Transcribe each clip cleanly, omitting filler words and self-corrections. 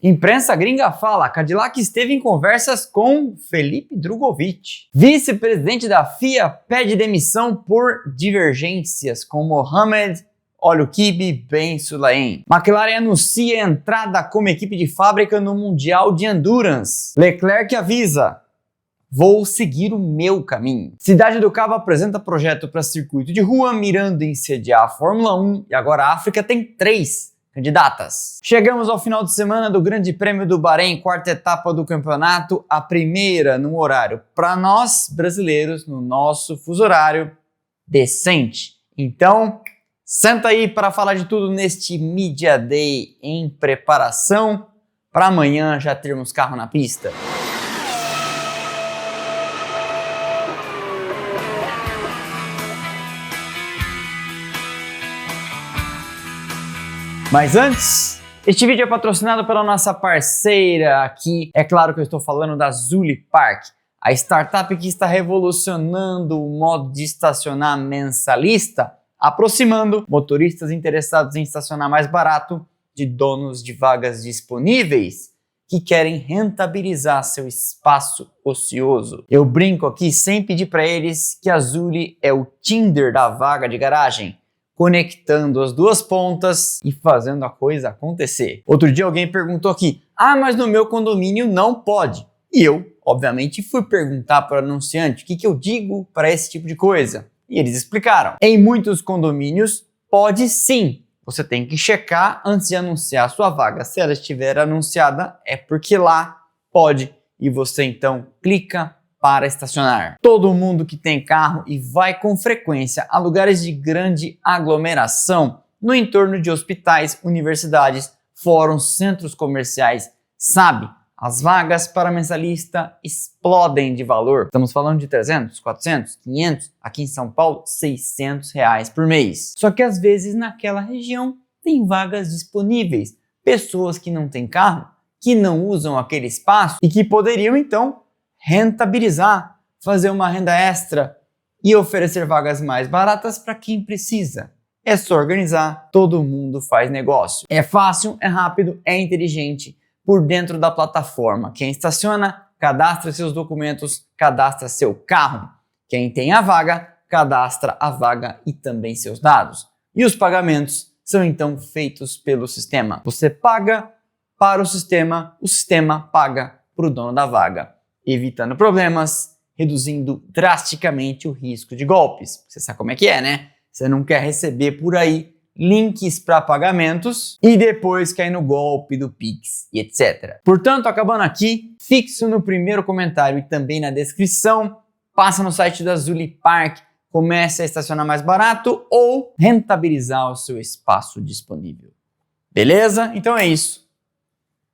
Imprensa gringa fala, Cadillac esteve em conversas com Felipe Drugovich. Vice-presidente da FIA pede demissão por divergências com Mohamed Olukibi Ben Sulayem. McLaren anuncia entrada como equipe de fábrica no Mundial de Endurance. Leclerc avisa, vou seguir o meu caminho. Cidade do Cabo apresenta projeto para circuito de rua, mirando em sediar a Fórmula 1, e agora a África tem 3 candidatas. Chegamos ao final de semana do Grande Prêmio do Bahrein, quarta etapa do campeonato, a primeira num horário para nós brasileiros, no nosso fuso horário, decente. Então, senta aí para falar de tudo neste Media Day em preparação para amanhã já termos carro na pista. Mas antes, este vídeo é patrocinado pela nossa parceira aqui. É claro que eu estou falando da Zully Park, a startup que está revolucionando o modo de estacionar mensalista, aproximando motoristas interessados em estacionar mais barato de donos de vagas disponíveis que querem rentabilizar seu espaço ocioso. Eu brinco aqui sem pedir para eles que a Zully é o Tinder da vaga de garagem, conectando as duas pontas e fazendo a coisa acontecer. Outro dia alguém perguntou aqui, mas no meu condomínio não pode. E eu, obviamente, fui perguntar para o anunciante o que eu digo para esse tipo de coisa. E eles explicaram. Em muitos condomínios, pode sim. Você tem que checar antes de anunciar a sua vaga. Se ela estiver anunciada, é porque lá pode. E você então clica para estacionar. Todo mundo que tem carro e vai com frequência a lugares de grande aglomeração, no entorno de hospitais, universidades, fóruns, centros comerciais, sabe? As vagas para mensalista explodem de valor. Estamos falando de 300, 400, 500, aqui em São Paulo, R$600 por mês. Só que às vezes naquela região tem vagas disponíveis. Pessoas que não têm carro, que não usam aquele espaço e que poderiam então rentabilizar, fazer uma renda extra e oferecer vagas mais baratas para quem precisa. É só organizar, todo mundo faz negócio. É fácil, é rápido, é inteligente. Por dentro da plataforma. Quem estaciona, cadastra seus documentos, cadastra seu carro. Quem tem a vaga, cadastra a vaga e também seus dados. E os pagamentos são então feitos pelo sistema. Você paga para o sistema paga para o dono da vaga, evitando problemas, reduzindo drasticamente o risco de golpes. Você sabe como é que é, né? Você não quer receber por aí links para pagamentos e depois cair no golpe do Pix e etc. Portanto, acabando aqui, fixo no primeiro comentário e também na descrição, passa no site da Zully Park, comece a estacionar mais barato ou rentabilizar o seu espaço disponível. Beleza? Então é isso.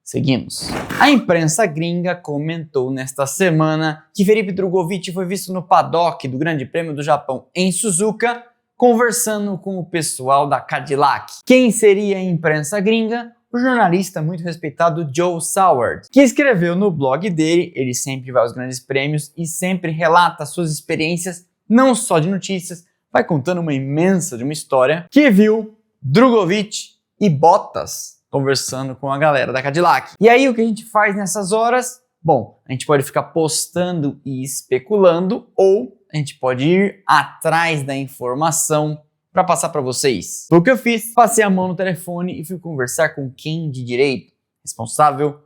Seguimos. A imprensa gringa comentou nesta semana que Felipe Drugovich foi visto no paddock do Grande Prêmio do Japão em Suzuka, conversando com o pessoal da Cadillac. Quem seria a imprensa gringa? O jornalista muito respeitado Joe Saward, que escreveu no blog dele, ele sempre vai aos grandes prêmios e sempre relata suas experiências, não só de notícias, vai contando uma imensa de uma história, que viu Drugovich e Bottas conversando com a galera da Cadillac. E aí o que a gente faz nessas horas? Bom, a gente pode ficar postando e especulando, ou a gente pode ir atrás da informação para passar para vocês. Foi o que eu fiz, passei a mão no telefone e fui conversar com quem de direito, responsável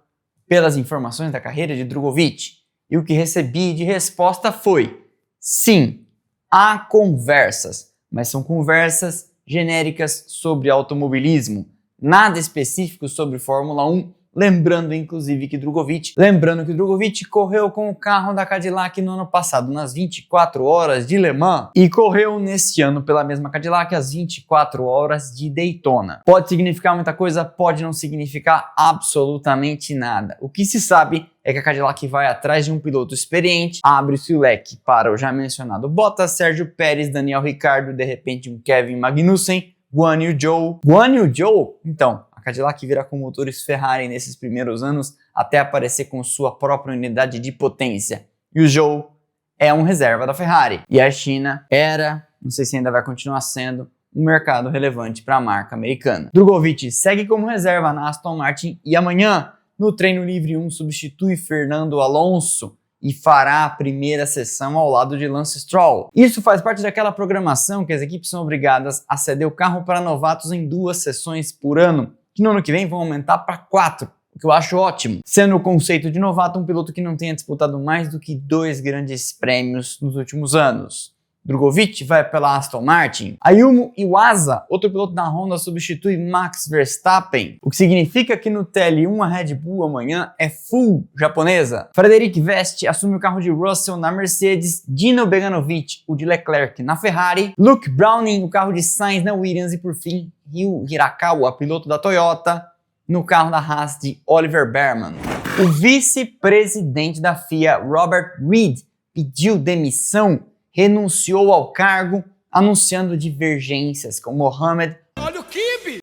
pelas informações da carreira de Drugovich. E o que recebi de resposta foi: sim, há conversas, mas são conversas genéricas sobre automobilismo, nada específico sobre Fórmula 1. Lembrando que Drugovich correu com o carro da Cadillac no ano passado, nas 24 horas de Le Mans, e correu neste ano pela mesma Cadillac as 24 horas de Daytona. Pode significar muita coisa, pode não significar absolutamente nada. O que se sabe é que a Cadillac vai atrás de um piloto experiente, abre-se o leque para o já mencionado Bottas, Sérgio Pérez, Daniel Ricciardo, de repente um Kevin Magnussen, Guan Yu Zhou? Então, a Cadillac virá com motores Ferrari nesses primeiros anos até aparecer com sua própria unidade de potência. E o Zhou é um reserva da Ferrari. E a China era, não sei se ainda vai continuar sendo, um mercado relevante para a marca americana. Drugovich segue como reserva na Aston Martin e amanhã, no treino livre 1 substitui Fernando Alonso e fará a primeira sessão ao lado de Lance Stroll. Isso faz parte daquela programação que as equipes são obrigadas a ceder o carro para novatos em 2 sessões por ano, que no ano que vem vão aumentar para 4, o que eu acho ótimo, sendo o conceito de novato um piloto que não tenha disputado mais do que 2 grandes prêmios nos últimos anos. Drogovic vai pela Aston Martin. Ayumu Iwasa, outro piloto da Honda, substitui Max Verstappen, o que significa que no TL1 a Red Bull amanhã é full japonesa. Frederic Vest assume o carro de Russell na Mercedes, Dino Beganovic o de Leclerc na Ferrari, Luke Browning o carro de Sainz na Williams e por fim Ryu Hirakawa, piloto da Toyota, no carro da Haas de Oliver Behrman. O vice-presidente da FIA, Robert Reid, pediu demissão, renunciou ao cargo, anunciando divergências com Mohammed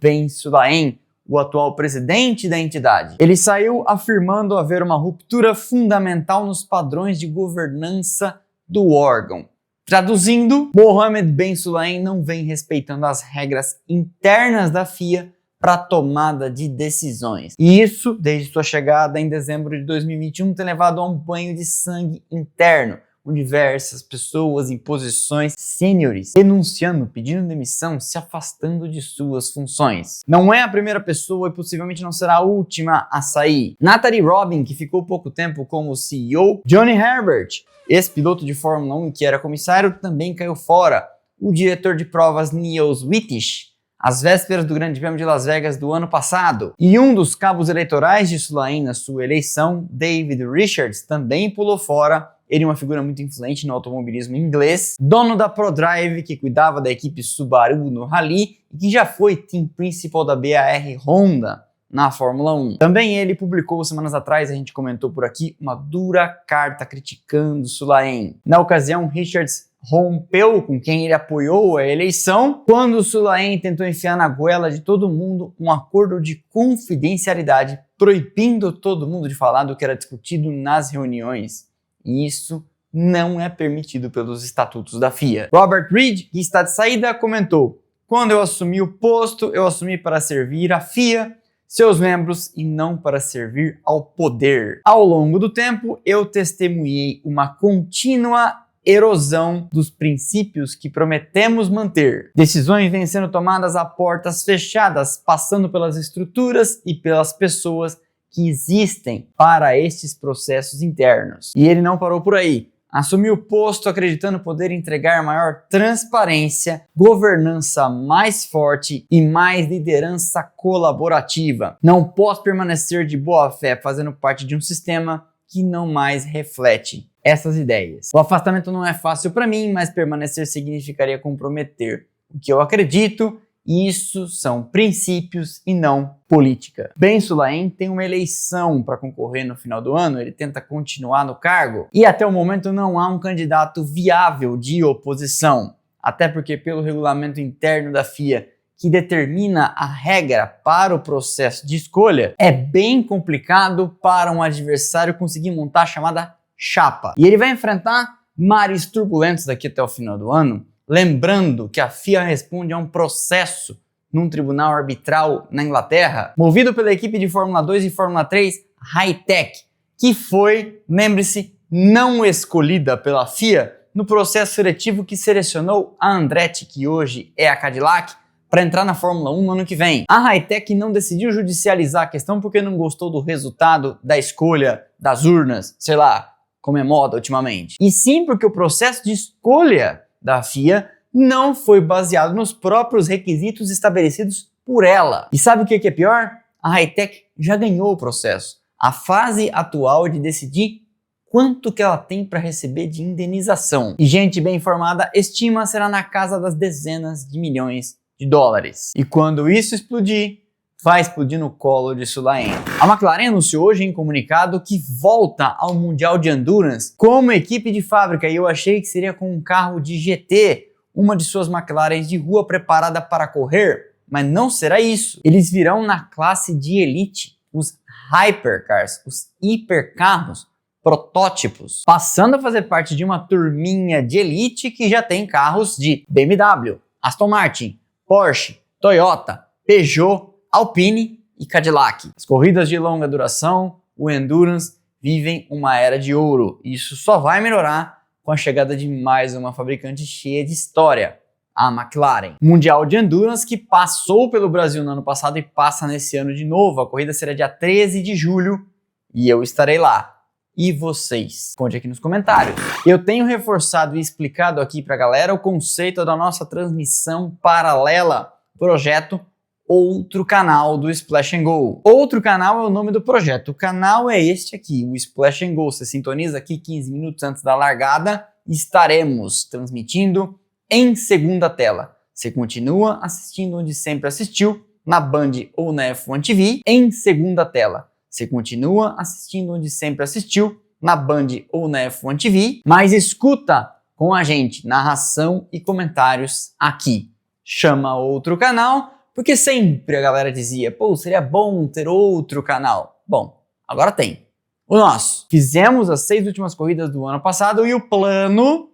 Ben Sulayem, o atual presidente da entidade. Ele saiu afirmando haver uma ruptura fundamental nos padrões de governança do órgão. Traduzindo, Mohammed Ben Sulayem não vem respeitando as regras internas da FIA para tomada de decisões. E isso, desde sua chegada em dezembro de 2021, tem levado a um banho de sangue interno, com diversas pessoas em posições sêniores renunciando, pedindo demissão, se afastando de suas funções. Não é a primeira pessoa e possivelmente não será a última a sair. Natalie Robin, que ficou pouco tempo como CEO, Johnny Herbert, ex-piloto de Fórmula 1 que era comissário, também caiu fora. O diretor de provas Niels Wittich, às vésperas do Grande Prêmio de Las Vegas do ano passado. E um dos cabos eleitorais de Sulayem na sua eleição, David Richards, também pulou fora. Ele é uma figura muito influente no automobilismo inglês, dono da ProDrive, que cuidava da equipe Subaru no Rally e que já foi team principal da BAR Honda na Fórmula 1. Também ele publicou semanas atrás, a gente comentou por aqui, uma dura carta criticando Sulayem. Na ocasião, Richards rompeu com quem ele apoiou a eleição quando Sulayem tentou enfiar na goela de todo mundo um acordo de confidencialidade, proibindo todo mundo de falar do que era discutido nas reuniões. E isso não é permitido pelos estatutos da FIA. Robert Reid, que está de saída, comentou: "Quando eu assumi o posto, eu assumi para servir a FIA, seus membros e não para servir ao poder. Ao longo do tempo, eu testemunhei uma contínua erosão dos princípios que prometemos manter. Decisões vêm sendo tomadas a portas fechadas, passando pelas estruturas e pelas pessoas que existem para estes processos internos." E ele não parou por aí. Assumiu o posto acreditando poder entregar maior transparência, governança mais forte e mais liderança colaborativa. Não posso permanecer de boa fé fazendo parte de um sistema que não mais reflete essas ideias. O afastamento não é fácil para mim, mas permanecer significaria comprometer o que eu acredito. Isso são princípios e não política. Ben Sulayem tem uma eleição para concorrer no final do ano, ele tenta continuar no cargo e até o momento não há um candidato viável de oposição. Até porque pelo regulamento interno da FIA, que determina a regra para o processo de escolha, é bem complicado para um adversário conseguir montar a chamada chapa. E ele vai enfrentar mares turbulentos daqui até o final do ano, lembrando que a FIA responde a um processo num tribunal arbitral na Inglaterra, movido pela equipe de Fórmula 2 e Fórmula 3 High-Tech, que foi, lembre-se, não escolhida pela FIA no processo seletivo que selecionou a Andretti, que hoje é a Cadillac, para entrar na Fórmula 1 no ano que vem. A High-Tech não decidiu judicializar a questão porque não gostou do resultado da escolha das urnas, sei lá, como é moda ultimamente. E sim porque o processo de escolha da FIA não foi baseado nos próprios requisitos estabelecidos por ela. E sabe o que é pior? A High-Tech já ganhou o processo. A fase atual é de decidir quanto que ela tem para receber de indenização. E gente bem informada estima será na casa das dezenas de milhões de dólares. E quando isso explodir, vai explodir no colo de Sulayem. A McLaren anunciou hoje em comunicado que volta ao Mundial de Endurance como equipe de fábrica, e eu achei que seria com um carro de GT, uma de suas McLarens de rua preparada para correr, mas não será isso. Eles virão na classe de elite, os Hypercars, os hipercarros, protótipos, passando a fazer parte de uma turminha de elite que já tem carros de BMW, Aston Martin, Porsche, Toyota, Peugeot, Alpine e Cadillac. As corridas de longa duração, o Endurance, vivem uma era de ouro. Isso só vai melhorar com a chegada de mais uma fabricante cheia de história, a McLaren. Mundial de Endurance que passou pelo Brasil no ano passado e passa nesse ano de novo. A corrida será dia 13 de julho e eu estarei lá. E vocês? Conte aqui nos comentários. Eu tenho reforçado e explicado aqui pra galera o conceito da nossa transmissão paralela, projeto Outro Canal do Splash and Go. Outro Canal é o nome do projeto. O canal é este aqui, o Splash and Go. Você sintoniza aqui 15 minutos antes da largada e estaremos transmitindo em segunda tela. Você continua assistindo onde sempre assistiu, na Band ou na F1 TV, em segunda tela. Você continua assistindo onde sempre assistiu, na Band ou na F1 TV, mas escuta com a gente narração e comentários aqui. Chama Outro Canal, porque sempre a galera dizia, pô, seria bom ter outro canal. Bom, agora tem. O nosso. Fizemos as 6 últimas corridas do ano passado e o plano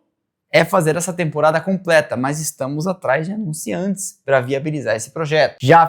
é fazer essa temporada completa, mas estamos atrás de anunciantes para viabilizar esse projeto. Já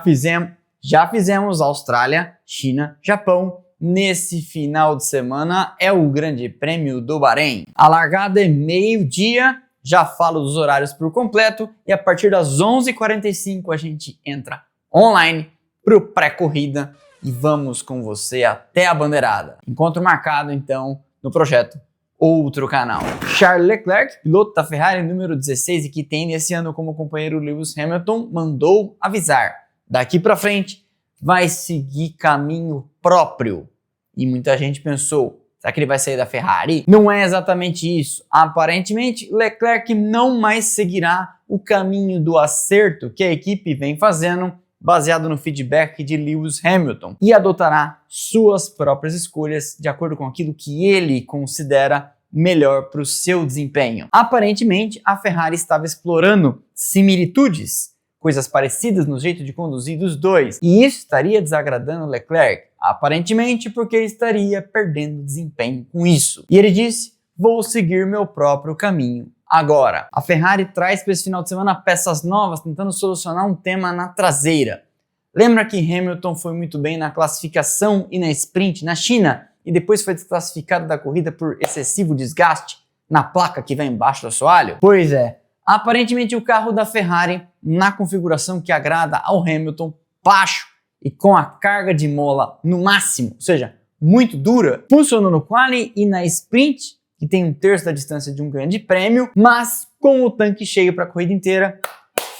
fizemos Austrália, China, Japão. Nesse final de semana é o Grande Prêmio do Bahrein. A largada é meio-dia, já falo dos horários por completo e a partir das 11h45 a gente entra online para o pré-corrida e vamos com você até a bandeirada. Encontro marcado então no projeto Outro Canal. Charles Leclerc, piloto da Ferrari número 16 e que tem nesse ano como companheiro Lewis Hamilton, mandou avisar. Daqui para frente vai seguir caminho próprio. E muita gente pensou, será que ele vai sair da Ferrari? Não é exatamente isso. Aparentemente, Leclerc não mais seguirá o caminho do acerto que a equipe vem fazendo, baseado no feedback de Lewis Hamilton, e adotará suas próprias escolhas de acordo com aquilo que ele considera melhor para o seu desempenho. Aparentemente, a Ferrari estava explorando similitudes, coisas parecidas no jeito de conduzir dos dois, e isso estaria desagradando Leclerc, aparentemente porque ele estaria perdendo desempenho com isso. E ele disse, vou seguir meu próprio caminho. Agora, a Ferrari traz para esse final de semana peças novas, tentando solucionar um tema na traseira. Lembra que Hamilton foi muito bem na classificação e na sprint na China, e depois foi desclassificado da corrida por excessivo desgaste na placa que vem embaixo do assoalho? Pois é, aparentemente o carro da Ferrari, na configuração que agrada ao Hamilton, baixo e com a carga de mola no máximo, ou seja, muito dura, funcionou no quali e na sprint, que tem 1/3 da distância de um grande prêmio, mas com o tanque cheio para a corrida inteira,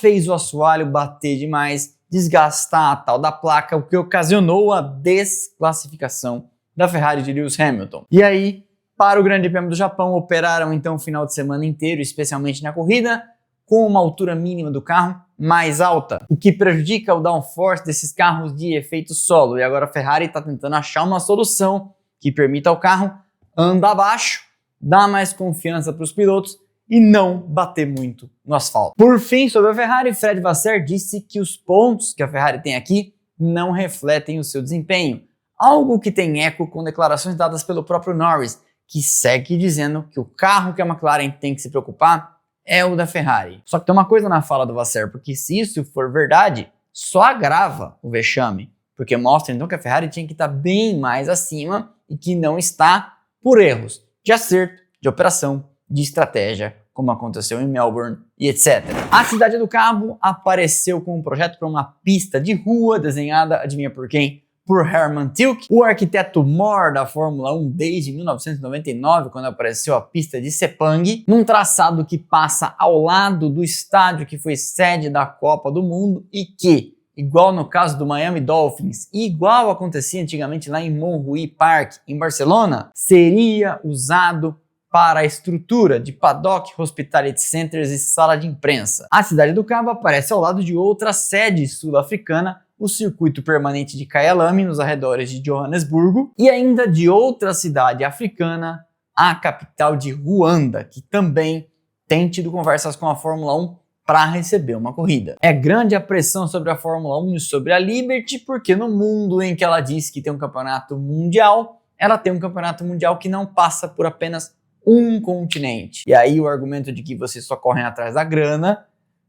fez o assoalho bater demais, desgastar a tal da placa, o que ocasionou a desclassificação da Ferrari de Lewis Hamilton. E aí, para o Grande Prêmio do Japão, operaram então o final de semana inteiro, especialmente na corrida, com uma altura mínima do carro mais alta, o que prejudica o downforce desses carros de efeito solo. E agora a Ferrari está tentando achar uma solução que permita ao carro andar abaixo, dar mais confiança para os pilotos e não bater muito no asfalto. Por fim, sobre a Ferrari, Fred Vasseur disse que os pontos que a Ferrari tem aqui não refletem o seu desempenho, algo que tem eco com declarações dadas pelo próprio Norris, que segue dizendo que o carro que a McLaren tem que se preocupar é o da Ferrari. Só que tem uma coisa na fala do Vasseur, porque se isso for verdade, só agrava o vexame, porque mostra então que a Ferrari tinha que estar bem mais acima e que não está por erros de acerto, de operação, de estratégia, como aconteceu em Melbourne e etc. A Cidade do Cabo apareceu com um projeto para uma pista de rua desenhada, adivinha por quem? Por Hermann Tilke, o arquiteto mor da Fórmula 1 desde 1999, quando apareceu a pista de Sepang, num traçado que passa ao lado do estádio que foi sede da Copa do Mundo e que, igual no caso do Miami Dolphins, e igual acontecia antigamente lá em Montjuïc Park, em Barcelona, seria usado para a estrutura de paddock, hospitality centers e sala de imprensa. A Cidade do Cabo aparece ao lado de outra sede sul-africana, o circuito permanente de Kyalami, nos arredores de Johannesburgo, e ainda de outra cidade africana, a capital de Ruanda, que também tem tido conversas com a Fórmula 1 para receber uma corrida. É grande a pressão sobre a Fórmula 1 e sobre a Liberty, porque no mundo em que ela diz que tem um campeonato mundial, ela tem um campeonato mundial que não passa por apenas um continente. E aí o argumento de que vocês só correm atrás da grana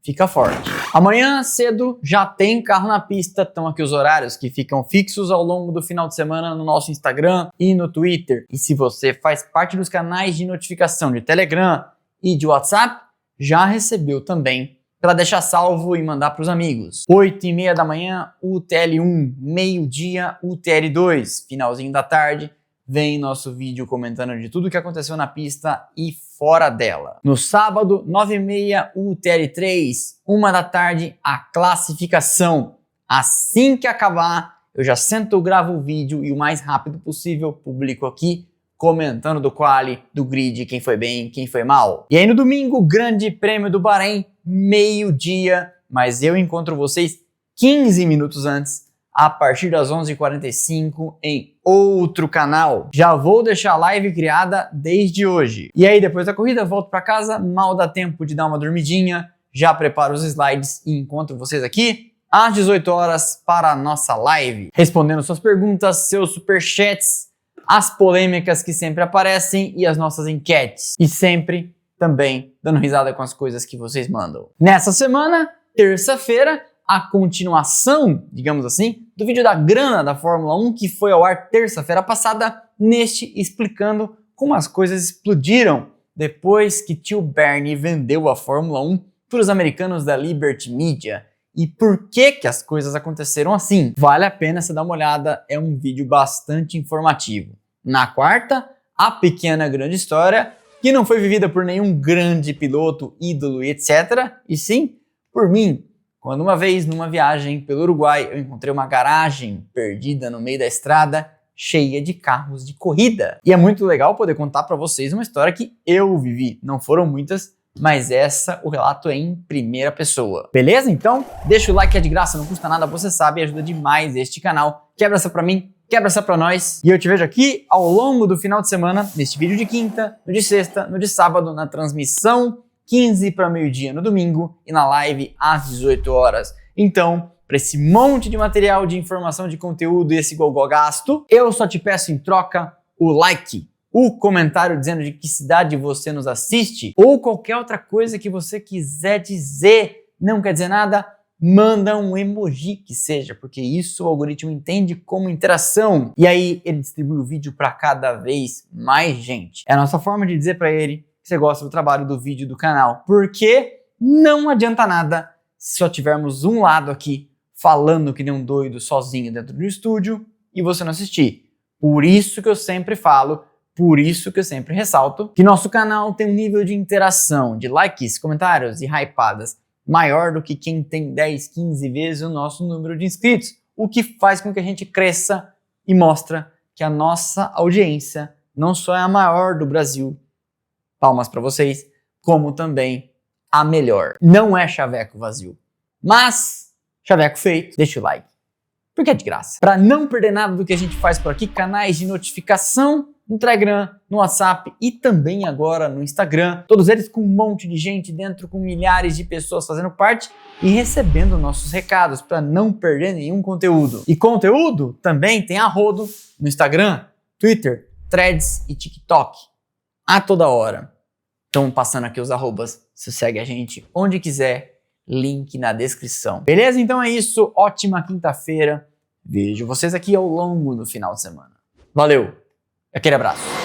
fica forte. Amanhã cedo já tem carro na pista, estão aqui os horários que ficam fixos ao longo do final de semana no nosso Instagram e no Twitter. E se você faz parte dos canais de notificação de Telegram e de WhatsApp, já recebeu também para deixar salvo e mandar para os amigos. 8h30 da manhã, UTL1, meio-dia, UTL2, finalzinho da tarde, vem nosso vídeo comentando de tudo que aconteceu na pista e fora dela. No sábado, 9h30, UTL3, 1 da tarde, a classificação. Assim que acabar, eu já sento, gravo o vídeo e o mais rápido possível publico aqui, comentando do quali, do grid, quem foi bem, quem foi mal. E aí no domingo, Grande Prêmio do Bahrein, meio-dia, mas eu encontro vocês 15 minutos antes, a partir das 11h45 em outro canal. Já vou deixar a live criada desde hoje. E aí depois da corrida volto para casa, mal dá tempo de dar uma dormidinha, já preparo os slides e encontro vocês aqui às 18 horas para a nossa live, respondendo suas perguntas, seus superchats, as polêmicas que sempre aparecem e as nossas enquetes. E sempre também dando risada com as coisas que vocês mandam. Nessa semana, terça-feira, a continuação, digamos assim, do vídeo da grana da Fórmula 1 que foi ao ar terça-feira passada, neste explicando como as coisas explodiram depois que tio Bernie vendeu a Fórmula 1 para os americanos da Liberty Media. E por que as coisas aconteceram assim? Vale a pena você dar uma olhada, é um vídeo bastante informativo. Na quarta, a pequena grande história, que não foi vivida por nenhum grande piloto, ídolo e etc. E sim, por mim, quando uma vez, numa viagem pelo Uruguai, eu encontrei uma garagem perdida no meio da estrada, cheia de carros de corrida. E é muito legal poder contar para vocês uma história que eu vivi. Não foram muitas, mas o relato é em primeira pessoa. Beleza? Então, deixa o like que é de graça, não custa nada, você sabe, ajuda demais este canal. Quebra essa pra mim, quebra essa pra nós. E eu te vejo aqui ao longo do final de semana, neste vídeo de quinta, no de sexta, no de sábado, na transmissão 15 para meio-dia no domingo e na live às 18 horas. Então, para esse monte de material, de informação, de conteúdo e esse gogó gasto, eu só te peço em troca o like, o comentário dizendo de que cidade você nos assiste ou qualquer outra coisa que você quiser dizer. Não quer dizer nada? Manda um emoji que seja, porque isso o algoritmo entende como interação. E aí ele distribui o vídeo para cada vez mais gente. É a nossa forma de dizer para ele que você gosta do trabalho do vídeo do canal. Porque não adianta nada se só tivermos um lado aqui falando que nem um doido sozinho dentro do estúdio e você não assistir. Por isso que eu sempre falo, por isso que eu sempre ressalto, que nosso canal tem um nível de interação, de likes, comentários e hypadas maior do que quem tem 10, 15 vezes o nosso número de inscritos, o que faz com que a gente cresça e mostra que a nossa audiência não só é a maior do Brasil, palmas para vocês, como também a melhor. Não é chaveco vazio, mas chaveco feito, deixa o like, porque é de graça. Para não perder nada do que a gente faz por aqui, canais de notificação no Telegram, no WhatsApp e também agora no Instagram. Todos eles com um monte de gente dentro, com milhares de pessoas fazendo parte e recebendo nossos recados para não perder nenhum conteúdo. E conteúdo também tem a rodo no Instagram, Twitter, Threads e TikTok. A toda hora. Estão passando aqui os arrobas. Você segue a gente onde quiser. Link na descrição. Beleza? Então é isso. Ótima quinta-feira. Vejo vocês aqui ao longo do final de semana. Valeu! Aquele abraço.